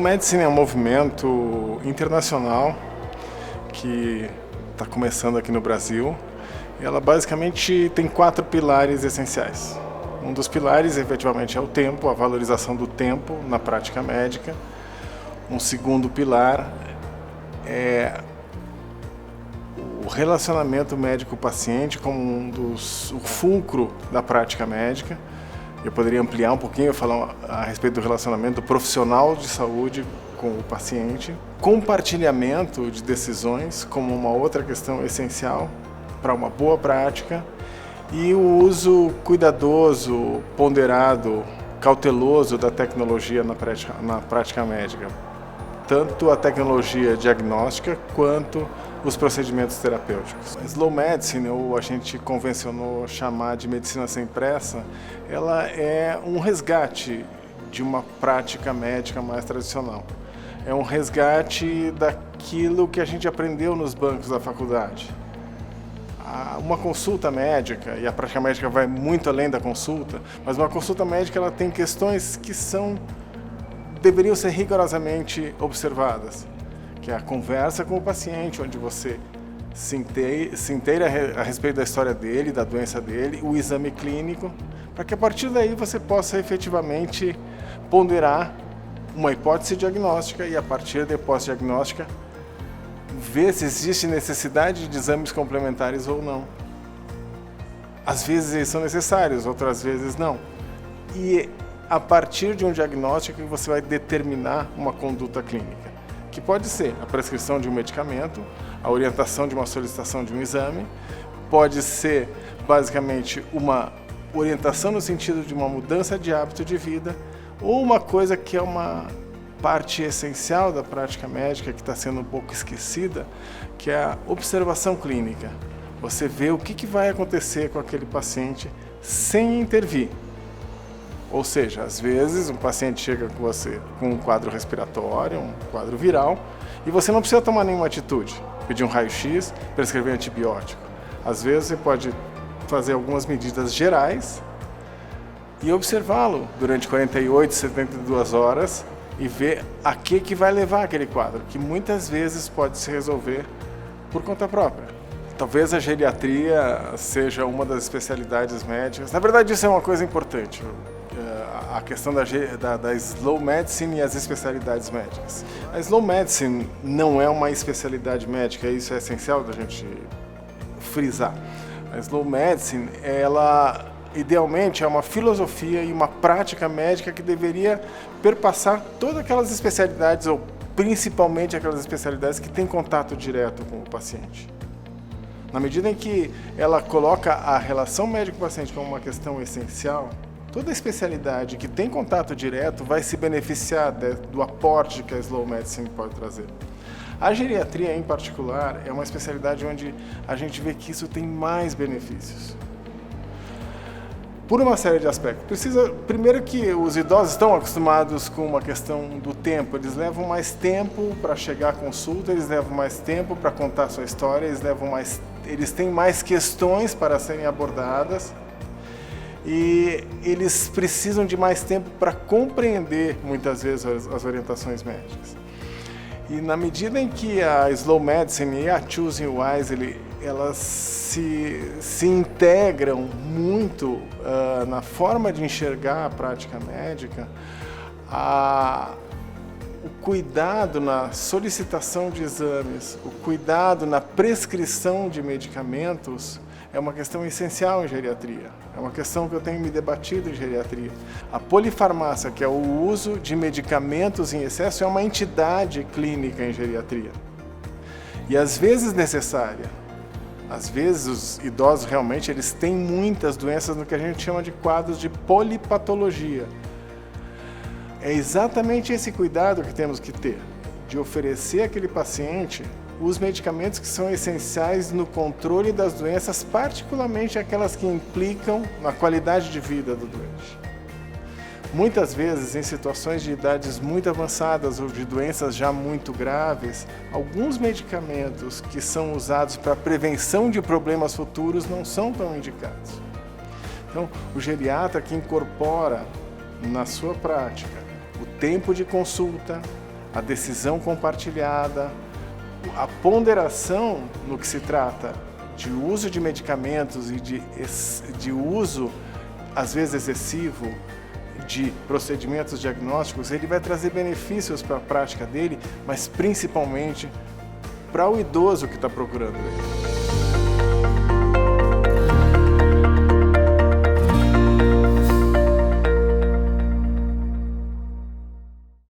Medicine é um movimento internacional que está começando aqui no Brasil. Ela basicamente tem 4 pilares essenciais. Um dos pilares, efetivamente, é o tempo, a valorização do tempo na prática médica. Um segundo pilar é o relacionamento médico-paciente como o fulcro da prática médica. Eu poderia ampliar um pouquinho, falar a respeito do relacionamento profissional de saúde com o paciente. Compartilhamento de decisões como uma outra questão essencial para uma boa prática. E o uso cuidadoso, ponderado, cauteloso da tecnologia na prática médica. Tanto a tecnologia diagnóstica quanto os procedimentos terapêuticos. A Slow Medicine, ou a gente convencionou chamar de medicina sem pressa, ela é um resgate de uma prática médica mais tradicional. É um resgate daquilo que a gente aprendeu nos bancos da faculdade. Uma consulta médica, e a prática médica vai muito além da consulta, mas uma consulta médica ela tem questões que deveriam ser rigorosamente observadas, que é a conversa com o paciente, onde você se inteira a respeito da história dele, da doença dele, o exame clínico, para que a partir daí você possa efetivamente ponderar uma hipótese diagnóstica e a partir da hipótese diagnóstica ver se existe necessidade de exames complementares ou não. Às vezes eles são necessários, outras vezes não. E a partir de um diagnóstico você vai determinar uma conduta clínica, que pode ser a prescrição de um medicamento, a orientação de uma solicitação de um exame, pode ser basicamente uma orientação no sentido de uma mudança de hábito de vida, ou uma coisa que é uma parte essencial da prática médica que está sendo um pouco esquecida, que é a observação clínica. Você vê o que vai acontecer com aquele paciente sem intervir. Ou seja, às vezes um paciente chega com você com um quadro respiratório, um quadro viral, e você não precisa tomar nenhuma atitude, pedir um raio-x, prescrever antibiótico. Às vezes você pode fazer algumas medidas gerais e observá-lo durante 48, 72 horas e ver a que vai levar aquele quadro, que muitas vezes pode se resolver por conta própria. Talvez a geriatria seja uma das especialidades médicas. Na verdade, isso é uma coisa importante, a questão da Slow Medicine e as especialidades médicas. A Slow Medicine não é uma especialidade médica, isso é essencial da gente frisar. A Slow Medicine, ela idealmente é uma filosofia e uma prática médica que deveria perpassar todas aquelas especialidades, ou principalmente aquelas especialidades que têm contato direto com o paciente. Na medida em que ela coloca a relação médico-paciente como uma questão essencial, toda especialidade que tem contato direto vai se beneficiar do aporte que a Slow Medicine pode trazer. A geriatria, em particular, é uma especialidade onde a gente vê que isso tem mais benefícios. Por uma série de aspectos. Primeiro que os idosos estão acostumados com uma questão do tempo, eles levam mais tempo para chegar à consulta, eles levam mais tempo para contar a sua história, eles têm mais questões para serem abordadas e eles precisam de mais tempo para compreender, muitas vezes, as orientações médicas. E na medida em que a Slow Medicine e a Choosing Wisely elas se integram muito na forma de enxergar a prática médica, o cuidado na solicitação de exames, o cuidado na prescrição de medicamentos é uma questão essencial em geriatria. É uma questão que eu tenho me debatido em geriatria. A polifarmácia, que é o uso de medicamentos em excesso, é uma entidade clínica em geriatria. E às vezes necessária. Às vezes os idosos realmente eles têm muitas doenças no que a gente chama de quadros de polipatologia. É exatamente esse cuidado que temos que ter, de oferecer àquele paciente os medicamentos que são essenciais no controle das doenças, particularmente aquelas que implicam na qualidade de vida do doente. Muitas vezes, em situações de idades muito avançadas ou de doenças já muito graves, alguns medicamentos que são usados para prevenção de problemas futuros não são tão indicados. Então, o geriatra que incorpora na sua prática o tempo de consulta, a decisão compartilhada, a ponderação no que se trata de uso de medicamentos e de uso, às vezes excessivo, de procedimentos diagnósticos, ele vai trazer benefícios para a prática dele, mas principalmente para o idoso que está procurando ele.